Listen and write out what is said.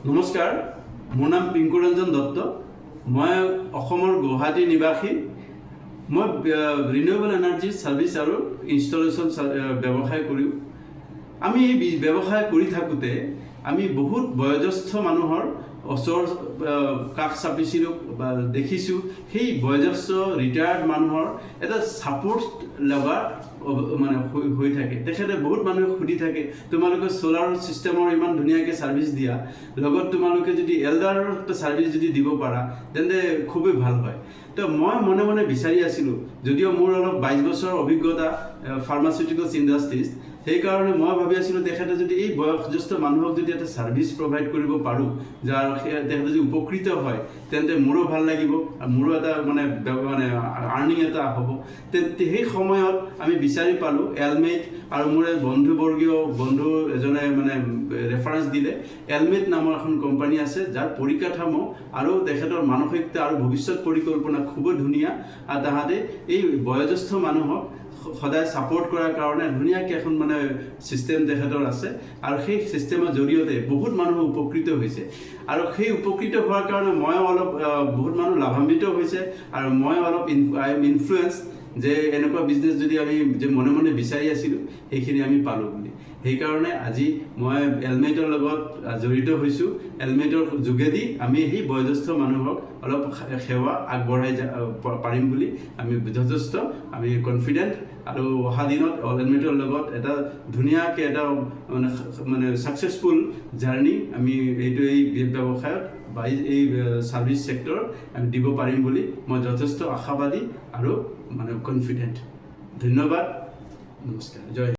নমস্কাৰ, মোৰ নাম পিংকু ৰঞ্জন দত্ত। মই অসমৰ গুৱাহাটী নিবাসী। মই ৰিনিউৱেবল এনাৰ্জি ছাৰ্ভিচ আৰু ইনষ্টলেশ্যন ব্যৱসায় কৰোঁ। আমি এই ব্যৱসায় কৰি থাকোঁতে আমি বহুত বয়োজ্যেষ্ঠ মানুহৰ ওচৰ কাষ চাপিছিলোঁ বা দেখিছোঁ। সেই বয়োজ্যেষ্ঠ ৰিটায়াৰ্ড মানুহৰ এটা ছাপোৰ্ট লগা মানে হৈ থাকে। তেখেতে বহুত মানুহে সুধি থাকে, তোমালোকে চ'লাৰ ছিষ্টেমৰ ইমান ধুনীয়াকৈ ছাৰ্ভিচ দিয়া, লগত তোমালোকে যদি এল্ডাৰৰ ছাৰ্ভিচ যদি দিব পাৰা তেন্তে খুবেই ভাল হয়। তো মই মনে মনে বিচাৰি আছিলোঁ, যদিও মোৰ অলপ 22 বছৰৰ অভিজ্ঞতা ফাৰ্মাচিউটিকেলছ ইণ্ডাষ্ট্ৰিজ, সেইকাৰণে মই ভাবি আছিলোঁ তেখেতে যদি এই বয়োজ্যেষ্ঠ মানুহক যদি এটা ছাৰ্ভিচ প্ৰভাইড কৰিব পাৰোঁ, যাৰ তেখেতে যদি উপকৃত হয় তেন্তে মোৰো ভাল লাগিব আৰু মোৰো এটা মানে আৰ্নিং এটা হ'ব। সেই সময়ত আমি বিচাৰি পালোঁ এলমেট, আৰু মোৰ বন্ধু এজনে মানে ৰেফাৰেঞ্চ দিলে। এলমেট নামৰ এখন কোম্পানী আছে, যাৰ পৰিকাঠামো আৰু তেখেতৰ মানসিকতা আৰু ভৱিষ্যত পৰিকল্পনা খুবেই ধুনীয়া। আৰু তাহাঁতে এই বয়োজ্যেষ্ঠ মানুহক সদায় ছাপোৰ্ট কৰাৰ কাৰণে ধুনীয়াকৈ এখন মানে ছিষ্টেম তেখেতৰ আছে, আৰু সেই ছিষ্টেমৰ জৰিয়তে বহুত মানুহ উপকৃত হৈছে। আৰু সেই উপকৃত হোৱাৰ কাৰণে মই অলপ বহুত মানুহ লাভান্বিত হৈছে, আৰু মই অলপ আই এম ইনফ্লুৱেঞ্চ যে এনেকুৱা বিজনেছ যদি আমি যে মনে মনে বিচাৰি আছিলোঁ সেইখিনি আমি পালোঁ বুলি। সেইকাৰণে আজি মই এলমেটৰ লগত জড়িত হৈছোঁ। এলমেটৰ যোগেদি আমি সেই বয়োজ্যেষ্ঠ মানুহক অলপ সেৱা আগবঢ়াই পাৰিম বুলি আমি যথেষ্ট কনফিডেণ্ট। আৰু অহা দিনত এলমেটৰ লগত এটা ধুনীয়াকৈ এটা মানে ছাকচেছফুল জাৰ্ণি আমি এই ব্যৱসায়ত বা এই ছাৰ্ভিচ ছেক্টৰত আমি দিব পাৰিম বুলি মই যথেষ্ট আশাবাদী আৰু কনফিডেণ্ট। ধন্যবাদ, নমস্কাৰ, জয় হিন্দ।